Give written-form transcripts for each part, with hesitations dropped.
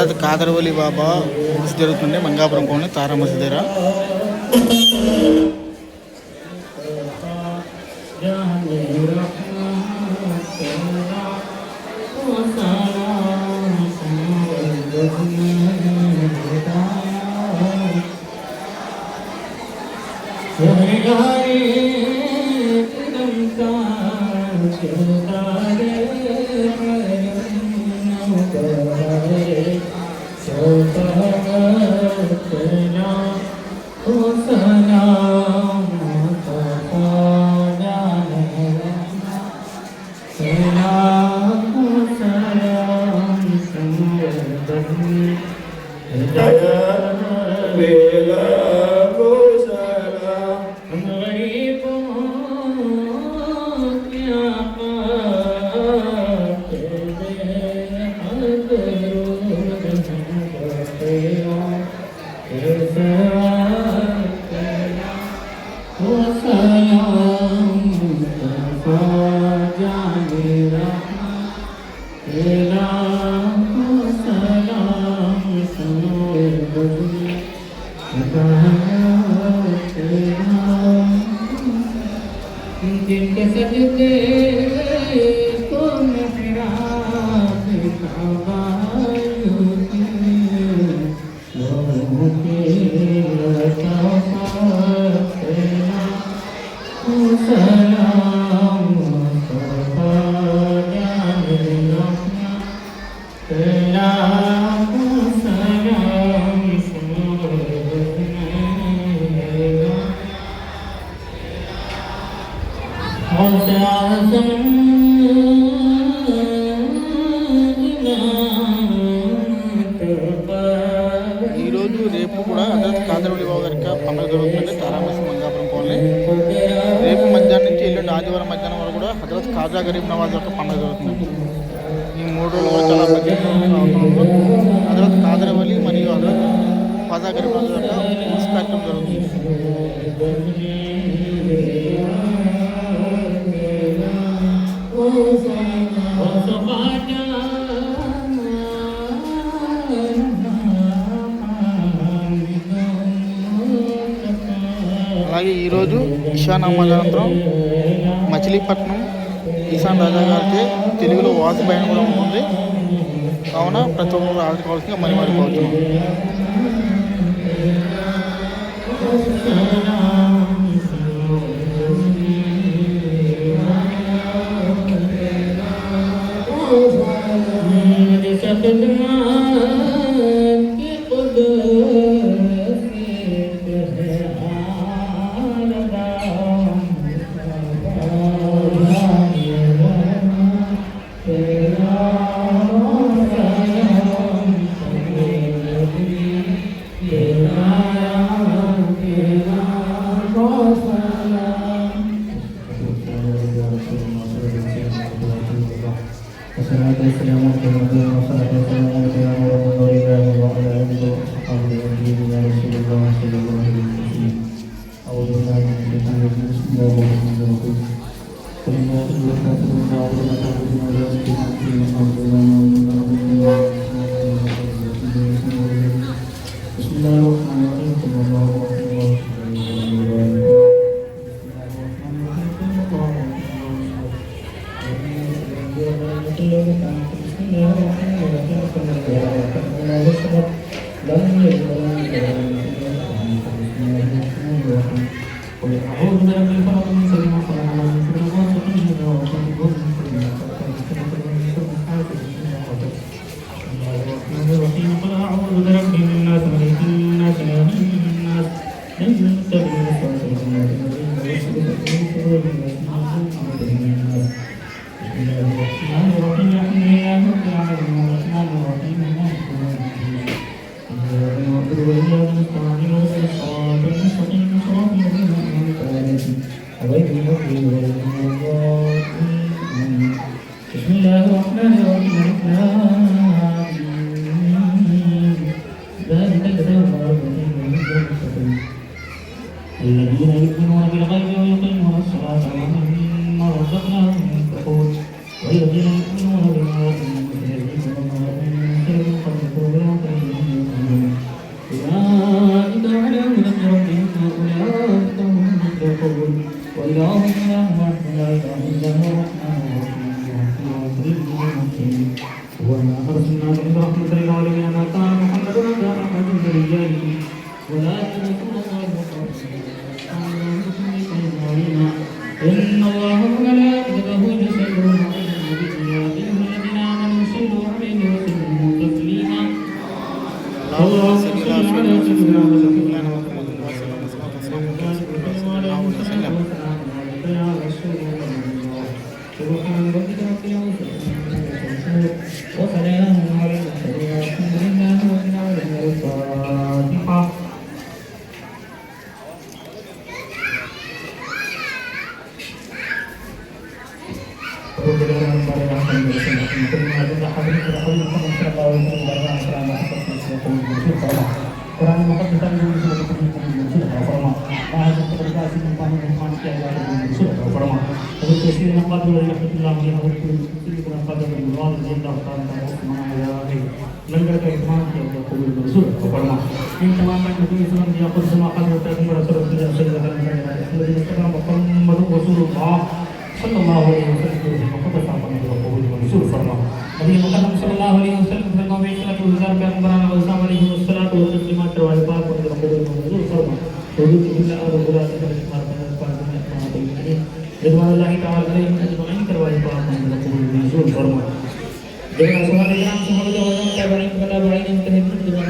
అది కాదరవల్లి బాబా మసీదు జరుగుతుండే మంగాపురం కోని తారా మసీదు దగ్గర. ఈరోజు రేపు కూడా హజరత్ కాదరవల్లి బాబా గారి పండుగ జరుగుతుంది తారా మసీద్ మంగాపురం కోని. రేపు మధ్యాహ్నం నుంచి ఎల్లుండి ఆదివారం మధ్యాహ్నం వరకు కూడా హజరత్ ఖాజా గరీబ్ నవాజ్ యొక్క పండుగ జరుగుతుంది. ఈ 3 రోజులు కూడా చాలా ప్రత్యేకంగా హజరత్ కాదరవల్లి మరియు హజరత్ ఖాజా గరీబ్ నవాజ్ యొక్క కార్యక్రమం జరుగుతుంది. అలాగే ఈరోజు ఇషా నమాజ్ అనంతరం మచిలీపట్నం ఈశాన్ రాజా గారికి తెలుగులో వాసుబాయన కూడా ఉంటుంది. కావున ప్రతి ఒక్కరు ఆదుకోవాల్సిందిగా మరి కోరుతున్నాం. بسم الله الرحمن الرحيم ذلك الكتاب الذين يؤمنون بالغيب ويقيمون الصلاة ومما رزقناهم ينفقون والذين يؤمنون بما أولئك على هدى من ربهم وأولئك هم المفلحون والله إله واحد لا إله إلا هو الرحمن الرحيم وما أرسلناك إلا رحمة للعالمين ما كان محمد أبا أحد من رجاله ولكن رسول الله إن الله وملائكته يصلون على النبي يا أيها الذين آمنوا صلوا عليه وسلموا تسليما اللهم صل على سيدنا محمد يا رسول الله سبحان ربك رب العزة وسلام على المرسلين والحمد لله رب العالمين الفاتحة Orang mengatakan yang sudah diperlukan sudah terforma. Bahasa terkasih tentang manusia yang sudah terforma. Tapi presiden yang pada bulan April yang harus dilakukan pada bulan Jendal tahun tahun melanggar keimanan yang berkumpul sudah terforma. Yang temaman itu Islam dia pun semakan bertemu Rasulullah Sallallahu Alaihi Wasallam. Muhammad Rasulullah Sallallahu Alaihi Wasallam. Maka sampai berkumpul sudah terforma. Nabi Muhammad Sallallahu Alaihi Wasallam berkata satu besar gambaran bersama Nabi Sallallahu Alaihi Wasallam terwajib pun berkumpul sudah terforma. Wujud illa al-bulat terhadap pada ini. Ridwanullahi ta'ala alaihi ajma'in terwajib pun berkumpul sudah terforma. Dengan suara yang semoga orang tabi'in kepada tabi'in yang terhibur dengan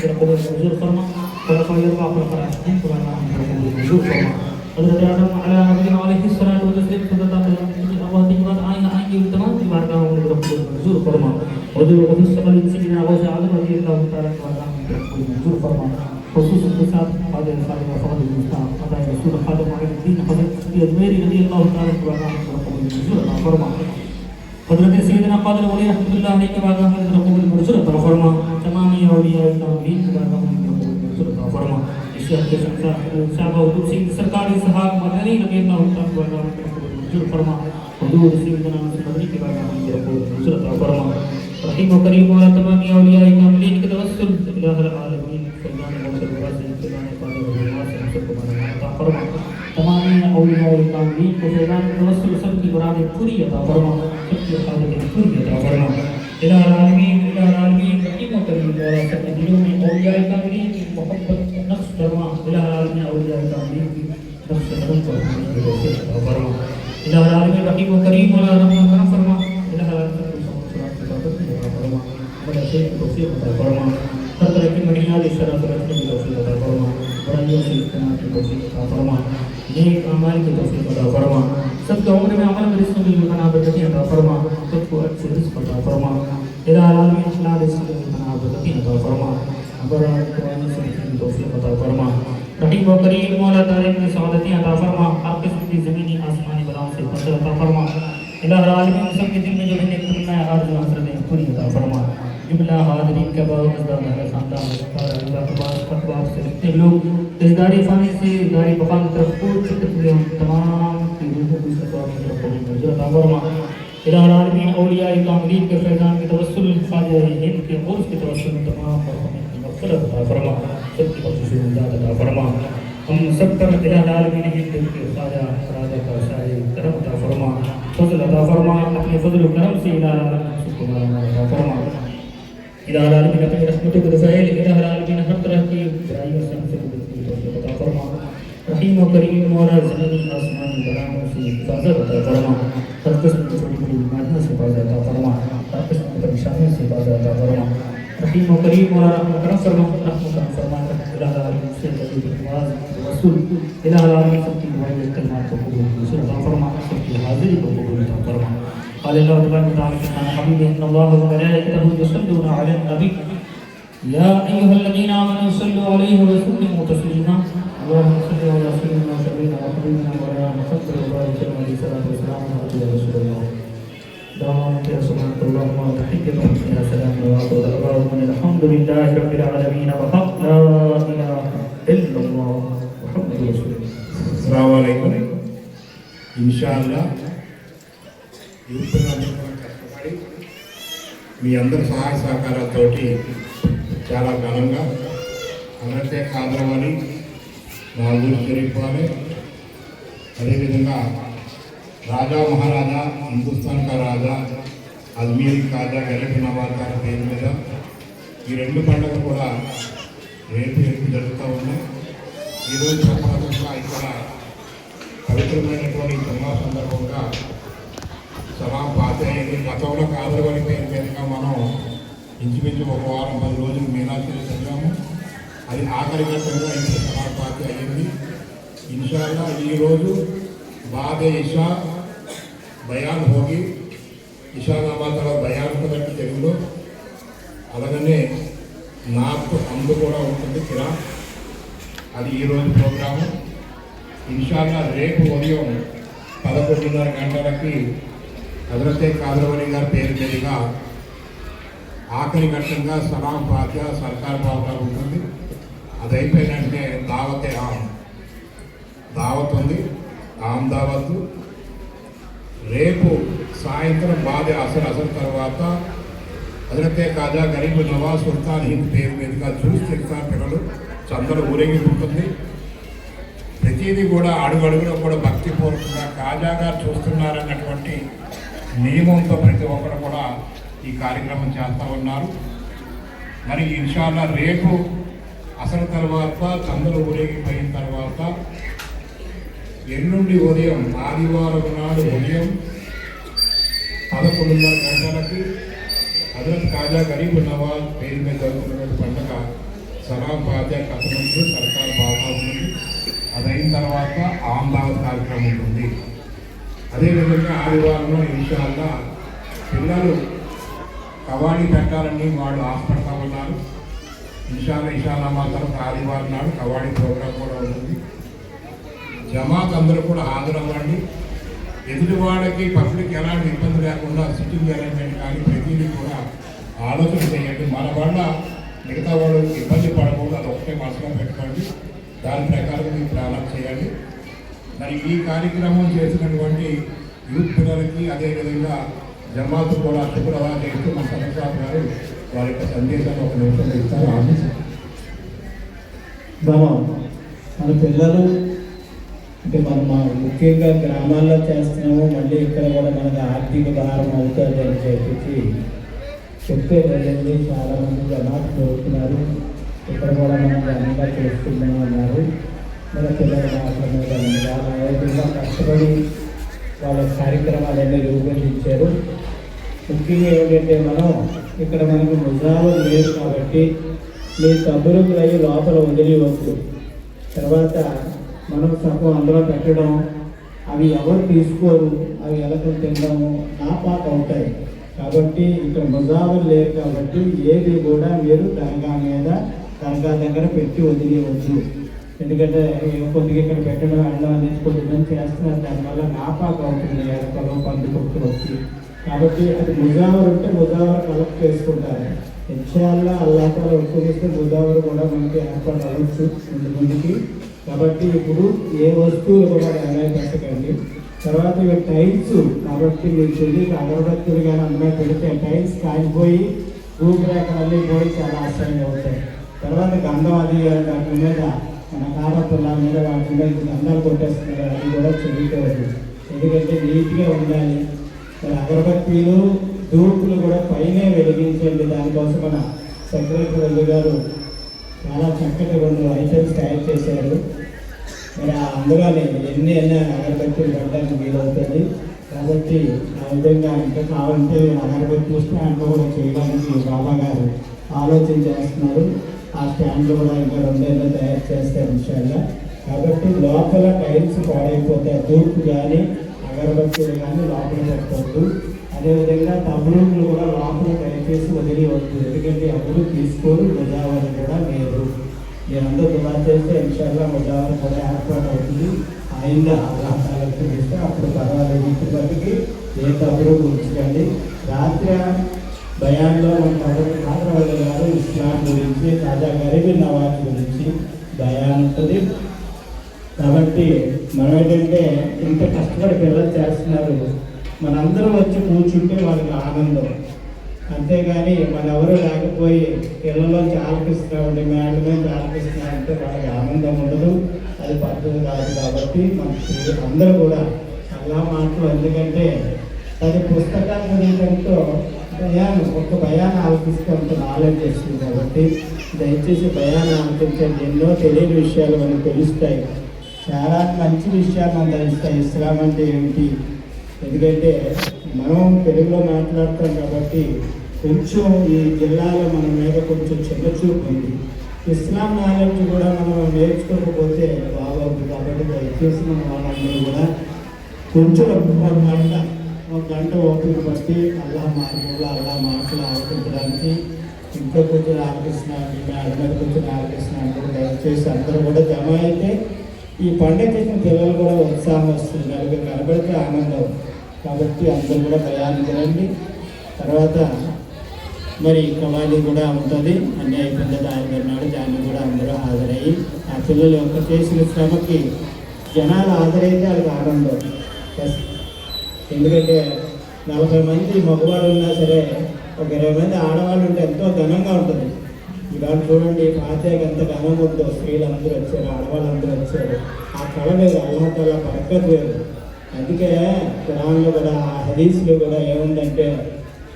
berkumpul sudah terforma. Para kafir kafir kerasnya kerana berkumpul sudah terforma. Hadrat Adam alaihi salatu wasallam tetap dalam Allah tinggal ayat-ayat utama di warga berkumpul sudah terforma. Wujud khusus sekali Sayyidina Abu Sa'ad radhiyallahu ta'ala berkumpul sudah terforma. Khusus besar pada sahabat Rasulullah Mustafa pada Rasulullah Khadim Muhammadin Hadrat Sayyid radhiyallahu ta'ala berkumpul sudah terforma. Hadrat Sayyidina Qadir Wali rahmatullah alaihi wa barakatuh berkumpul sudah terforma. Tamami awliya tabi'in berkumpul sudah terforma. Syekh Syekh sahabat Sayyid Sarkari Sahab Madani radhiyallahu ta'ala berkumpul sudah terforma. Hudud Sayyidina Muhammad ke berkumpul sudah terforma. Rahim wa karim wa tamami awliya kamilin kita wassul ilahil alamin faydan wa sallallahu तमाम औलिया कामलीन को फैज़ान तवस्सुल सब की मुरादें पूरी अता फरमा, सबकी हाजतें पूरी अता फरमा। इलाही आलमीन रहीम व करीम वाला सब दिलों में औलिया कामलीन की मोहब्बत नक्श फरमा। इलाही आलमीन औलिया कामलीन की नक्श नरम को अता फरमा। इलाही आलमीन रहीम व करीम वाला रहम करम फरमा। इलाही आलमीन फरमा बड़ा से तौफीक अता फरमा। हर तरह की मदीना की शरफ रखने की तौफीक अता फरमा। बुराइयों से इज्तिनाब की तौफीक अता फरमा। नेक अमाल की तौफीक अता फरमा। सबके उम्र में अमल में रिज़्क़ की बरकत अता फरमा। सबको अच्छे रिज़्क़ अता फरमा। इलाही आलमीन हलाल रिज़्क़ की बरकत अता फरमा। बड़ा कुरान से की तौफीक अता फरमा। रहीम व करीम मौला तारीक़ की सआदतें अता फरमा। हर किस्म की ज़मीनी आसमानी बलाओं से फसल अता फरमा। इलाही आलमीन सबके दिल में जो है नेक आरज़ू हसरतें पूरी अता फरमा। जुमला हाज़रीन के बाद अज़दार खानदान अखबार से लिखते लोग इस दारी फ़ानी से दारी बक़ा की तरफ कूद चुके हुए हम तमाम की रूहों की सफ़ा में मंजूर अता फरमा। इलाही आलमीन औलिया कामलीन के फैज़ान के तवस्सुल ख्वाजा हिंद के उर्फ़ के तवस्सुल तमाम मरहूमीन की मग़फ़िरत अता फरमा। सबकी बख़्शिश व इमदाद अता फरमा। हम सब पर इलाही आलमीन हिंद के ख्वाजा राजा का शाही करम अता फरमा। फज़ल अता फरमा। अपने फज़ल व करम से इलाही आलमीन सबको अता फरमा। इलाही आलमीन अपनी रहमतों को दफ़ाइल इलाही आलमीन हर तरह की बुराइयों से हमसे तौफीक अता फरमा। रहीम व करीम मौला ज़मीनी आसमानी बलाओं से हिफाज़त अता फरमा। हर किस्म की छोटी बड़ी बीमारियों से हिफाज़त अता फरमा। हर किस्म की परेशानियों से हिफाज़त अता फरमा। रहीम व करीम मौला रहम करम फरमा। इलाही आलमीन से नवाज़ रसूल इलाही आलमीन सबकी दुआएं कलमात को कबूल अता फरमा। सबकी हाज़िरी को कबूल अता फरमा। قال الله تبارك وتعالى عن حبيبه ان الله وملائكته يصلون على النبي يا ايها الذين امنوا صلوا عليه وسلموا تسليما اللهم صل على سيدنا وسيدنا وحبيبنا مولانا محمد وبارك عليه الصلاه والسلام على رسول الله دعوانا يا سبحانك اللهم وتحيتهم يا سلام اللهم الحمد لله رب العالمين وحق لا اله الا الله محمد رسول الله. अस्सलाम वालेकुम. इंशाअल्लाह యూత్ అందరం కష్టపడి మీ అందరి సహాయ సహకారాలతోటి చాలా ఘనంగా అనంతే కాదరమని నాగూర్ షరీఫ్ వారే అదేవిధంగా రాజా మహారాజా హిందుస్థాన్ కా రాజా అజ్మీర్ కాజా గరీబ్ నవాజ్ గారి పేరు మీద ఈ రెండు పండుగలు కూడా రేపు జరుగుతూ ఉన్నాయి. ఈరోజు ప్రపంచంగా ఇక్కడ పవిత్రమైనటువంటి జన్మ సందర్భంగా సలాం పాతయ్యని గతంలో కాదరవని పేరు మీదుగా మనం ఇంచుమించు ఒక వారం 10 రోజులు మీనాక్షరి చదివాము. అది ఆఖరి ఘట్టంగా ఇప్పుడు సలాం పాత అయ్యింది. ఇన్షాల్లా ఈరోజు బాదే ఇషా బయాన్ హోగి ఇషా నమాజ్ తర్వాత బయాన్ ఉంటుందంటే తెలుగులో, అలాగనే నాకు అందు కూడా ఉంటుంది కిరా. అది ఈరోజు ప్రోగ్రాము. ఇన్షాల్లా రేపు ఉదయం 11:30 గంటలకి హజరతే కాదరవలి గారి పేరు మీదుగా ఆఖరి ఘట్టంగా సలాం పాత్య సర్కార్ పాత్ర ఉంటుంది. అది అయిపోయినంటే దావతే దావత్ ఉంది, దావత్. రేపు సాయంత్రం బాదే అసలు తర్వాత హజరతే కాజా గరీబ్ నవాజ్ సుల్తాన్ హింద్ పేరు మీదుగా జ్యూస్ ఇఫ్తార్ పిల్లలు చందలు ఊరేగింపుంటుంది. ప్రతిదీ కూడా అడుగడుగులో కూడా భక్తిపూర్వకంగా కాజా గారు చూస్తున్నారన్నటువంటి నియమంతో ప్రతి ఒక్కరు కూడా ఈ కార్యక్రమం చేస్తూ ఉన్నారు. మరి ఇన్షాల్లా రేపు అసలు తర్వాత చందలు ఊరేగిపోయిన తర్వాత ఎల్లుండి ఉదయం ఆదివారం నాడు ఉదయం 11:30 గంటలకి హజరత్ కాజా గరీబ్ నవాజ్ పేరు మీద జరుగుతున్నటువంటి పండుగ సలాం పాత్య కథమందు సర్కార్ బాగా ఉంటుంది. అదైన తర్వాత ఆమ్దావత్ కార్యక్రమం ఉంటుంది. అదేవిధంగా ఆదివారంలో ఇన్షాల్లా పిల్లలు కవాడీ పెట్టాలని వాళ్ళు ఆశపడతా ఉన్నారు. ఇన్షాల్లా మాత్రం ఆదివారం నాడు కవాడీ ప్రోగ్రాం కూడా ఉంటుంది. జమాత్ అందరూ కూడా హాజరవ్వండి. ఎదుటి వాళ్ళకి పబ్లిక్ ఎలాంటి ఇబ్బంది లేకుండా సిట్టింగ్ అరేంజ్మెంట్ కానీ ప్రతిదీ కూడా ఆలోచన చేయండి. మన వల్ల మిగతా వాళ్ళు ఇబ్బంది పడకూడదు, అది ఒకటే మనసులో పెట్టుకోండి. దాని ప్రకారం మీరు ప్రారంభం చేయండి. మరి ఈ కార్యక్రమం చేసినటువంటి యూత్ పిల్లలకి అదేవిధంగా జమాత్ కూడా శుక్రవారం చేస్తూ మన సంస్థాప గారు వారి యొక్క సందేశాన్ని ఒక నిమిషంలో ఇస్తారు. మన పిల్లలు అంటే మనం ముఖ్యంగా గ్రామాల్లో చేస్తున్నాము, మళ్ళీ ఇక్కడ కూడా మనకు ఆర్థిక భారం అవుతుంది అని చెప్తే వెళ్ళండి. చాలామంది జమాత్ చదువుతున్నారు, ఇక్కడ కూడా మనం ఘనంగా చేస్తున్నాం అన్నారు. మన పిల్లల మాటల మీద విధంగా కష్టపడి వాళ్ళ కార్యక్రమాలన్నీ రూపొందించారు. ముఖ్యంగా ఏంటంటే మనం ఇక్కడ మనకు ముజాలు లేదు కాబట్టి మీ తబ్బులకు అయ్యి లోపల వదిలేయవచ్చు. తర్వాత మనం సగం అందులో పెట్టడం, అవి ఎవరు తీసుకోరు, అవి ఎలకలు తినడము నాపాక అవుతాయి. కాబట్టి ఇక్కడ ముజావులు లేరు కాబట్టి ఏది కూడా మీరు దర్గా దగ్గర పెట్టి వదిలేయవచ్చు. ఎందుకంటే కొద్దిగా ఇక్కడ పెట్టడం వెళ్ళడం అనేది కొద్దిగా చేస్తున్నారు, దానివల్ల నాపాక అవుతుంది, ఎలకలు పందుకొచ్చి వచ్చి. కాబట్టి అది ముజావరు ఉంటే ముజావరు కలెక్ట్ చేసుకుంటారు. ఇన్షాల్లా అల్లాహ్ తాలా ఉపయోగిస్తే ముజావరు కూడా మనకి ఏర్పాటు అవ్వచ్చు ముందుకి. కాబట్టి ఇప్పుడు ఏ వస్తువులు కూడా అమ్మాయి పెట్టకండి. తర్వాత ఇవి టైల్స్ కాబట్టి మీకు తెలియక అగరబత్తులు కానీ అమ్మాయి పెడితే టైల్స్ కాలిపోయి రూపురేఖలన్నీ పోయి చాలా ఆశ్చర్యం అవుతాయి. తర్వాత గంధం అది వాటి మీద మన కారపుల్ల మీద వాటి మీద గంధాలు కొట్టేస్తున్నారు, అది కూడా చెల్లిపోవద్దు. ఎందుకంటే నీట్గా ఉండాలి. మరి అగరబత్తీలు ధూపులు కూడా పైనే వెలిగించండి. దానికోసం మన సెక్రటరీ గారు చాలా చక్కటి 2 ఐటమ్స్ తయారు చేశారు. మరి అందులోనే ఎన్ని అగరబత్తీలు పెట్టడానికి వీలవుతుంది. కాబట్టి ఆ విధంగా ఇంకా కావాలంటే అగరబత్తీ స్టాండ్ కూడా చేయడానికి బాబా గారు ఆలోచన చేస్తున్నారు. ఆ స్టాండ్లు కూడా ఇంకా 2 తయారు చేస్తారు ఇన్షాల్లా. కాబట్టి లోపల టైల్స్ పాడైపోతాయి, ధూపు కానీ అగరబత్తీలు కానీ లోపల పెట్టవద్దు. అదేవిధంగా తమ్ముళ్ళు కూడా లోపల దయచేసి వదిలేయవద్దు, ఎందుకంటే ఎవరు తీసుకోరు, గోదావరి కూడా లేదు. మీరందరూ దువా చేస్తే ఇన్షాల్లా గోదావరి కూడా ఏర్పాటు అవుతుంది. ఆయన అల్లాహాలకు ఇస్తే అప్పుడు పర్వాలేదు. ఇప్పటి వరకు ఏ తమ్ముడు ఉంచకండి. రాత్రి భయాల్లో కాదరవల్లి గారు ఇస్లాం గురించి, తాజా గరీబీ నవాజ్ గురించి భయాన్ ఉంటుంది. కాబట్టి మనం ఏంటంటే ఇంత కష్టపడి పిల్లలు చేస్తున్నారు, మనందరం వచ్చి కూర్చుంటే వాళ్ళకి ఆనందం. అంతేగాని మన ఎవరు లేకపోయి పిల్లలోంచి ఆలపిస్తున్నామండి, మేడలోంచి ఆలపిస్తున్నామంటే వాళ్ళకి ఆనందం ఉండదు, అది పద్ధతి కాదు. కాబట్టి మన అందరూ కూడా చాలా మాటలు, ఎందుకంటే అది పుస్తకాల గురించో భయాన్ని ఒక్క భయాన్ని ఆలోచిస్తే అంత నాలెడ్జ్ వస్తుంది. కాబట్టి దయచేసి భయాన్ని ఆలోచించండి. ఎన్నో తెలియని విషయాలు మనకు తెలుస్తాయి, చాలా మంచి విషయాలు మనం తెలుస్తాయి. ఇస్లాం అంటే ఏమిటి, ఎందుకంటే మనం తెలుగులో మాట్లాడతాం కాబట్టి కొంచెం ఈ జిల్లాలో మన మీద కొంచెం చిన్న చూపు ఉంది. ఇస్లాం నాలెడ్జ్ కూడా మనం నేర్చుకోకపోతే బాగోదు. కాబట్టి దయచేసి మన వాళ్ళందరూ కూడా కొంచెం ఒక గంట ఓపిక బట్టి అల్లా మార్గంలో అల్లా మాటలు ఆలోచించడానికి ఇంట్లో కొంచెం ఆలోచిస్తున్నాను, మేడ మీద కొంచెం ఆలోచిస్తున్నాను. దయచేసి అందరూ కూడా జమ అయితే ఈ పండుగ చేసిన పిల్లలు కూడా ఉత్సాహం వస్తుంది, నలుగురు కనబడితే ఆనందం. కాబట్టి అందరూ కూడా భయానికి రండి. తర్వాత మరి కవాళీ కూడా ఉంటుంది, అన్నీ అయిపోయిన ఆయన నాడు దాన్ని కూడా అందరూ హాజరయ్యి ఆ పిల్లల యొక్క చేసిన శ్రమకి జనాలు హాజరైతే వాళ్ళకి ఆనందం. ఎందుకంటే 40 మంది మగవాళ్ళు ఉన్నా సరే ఒక 20 మంది ఆడవాళ్ళు ఉంటే ఎంతో ఘనంగా ఉంటుంది. ఇవాళ చూడండి ఫాతిహాకి ఎంత ఘనం ఉందో, స్త్రీలందరూ వచ్చారు, ఆడవాళ్ళందరూ వచ్చారు. ఆ కళ వేరు, అల్లాహ్ తాలా బరకత్ వేరు. అందుకే ఖురాన్లో కూడా ఆ హదీస్లో కూడా ఏముందంటే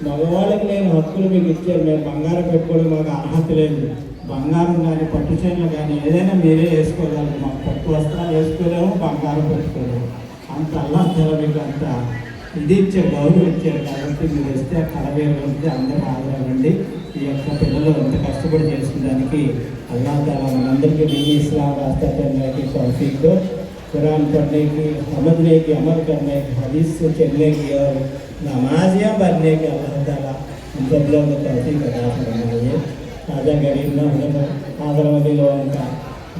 మగవాళ్ళకి లేని హక్కులు మీకు ఇచ్చారు, మేము బంగారం పెట్టుకోవడం మాకు అర్హత లేదు. బంగారం కానీ పట్టు చీరలు కానీ ఏదైనా మీరే వేసుకోగలరు, మాకు పట్టు వస్త్రాలు వేసుకోలేము, బంగారం పెట్టుకోలేము. అంత అల్లాహ్ తాలా మీకు అంత ఇది ఇచ్చారు, గౌరవం ఇచ్చారు. కాబట్టి మీరు వస్తే ఆ కళ వేరు ఉంటే అందరూ హాజరవ్వండి. ఈ యొక్క పిల్లలు ఎంత కష్టపడి చేసిన దానికి అల్లాహ్ తాలా మనందరికీ దీని ఇస్లాం रास्ता चलने की तौफीक दो, कुरान पढ़ने की, समझने की, अमल करने की, हदीस से चलने की और नमाजियाँ पढ़ने की अल्लाह ताला हम सब लोगों को तौफीक अता फरमाइए. ताज़ा गरीब न हाज़रवादी लोगों का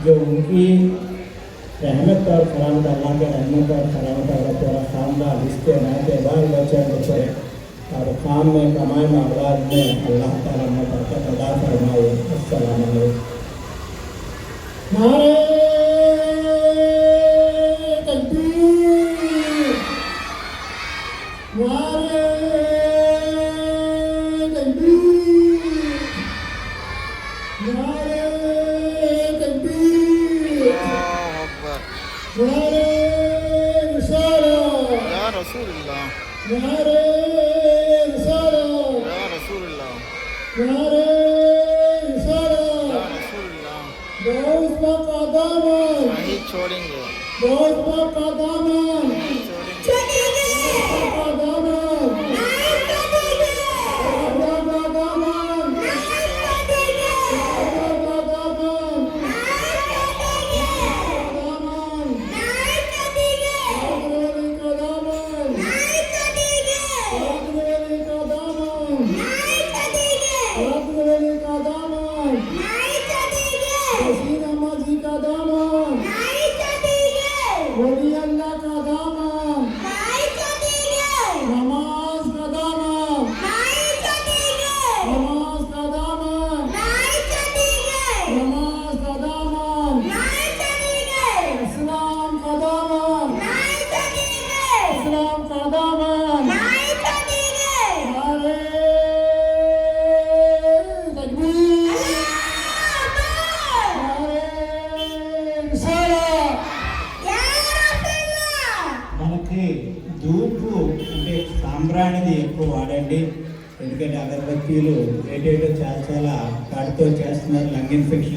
जो उनकी रहमत और सलामत, अल्लाह के रहमत और सलामत और पूरा खानदान रिश्ते नाते बाल बच्चे बच्चे और काम में कमाई में औलाद में अल्लाह ताला ने बरकत अता फरमाए. अस्सलाम वालेकुम. नारे तकबीर, नारे तकबीर, नारे तकबीर, नारे रिसालत, या रसूलुल्लाह, नारे रिसालत, या रसूलुल्लाह, नारे रिसालत. या रसूलुल्लाह. दोस्त का दामन नहीं छोड़ेंगे, दोस्त का दामन नहीं छोड़ेंगे, का दामन మనకి ధూపు అంటే సాంబ్రాణిది ఎక్కువ వాడండి. ఎందుకంటే అగరబత్తీలు ఏటేటో చాలా చాలా వాటితో చేస్తున్నారు, లంగ్ ఇన్ఫెక్షన్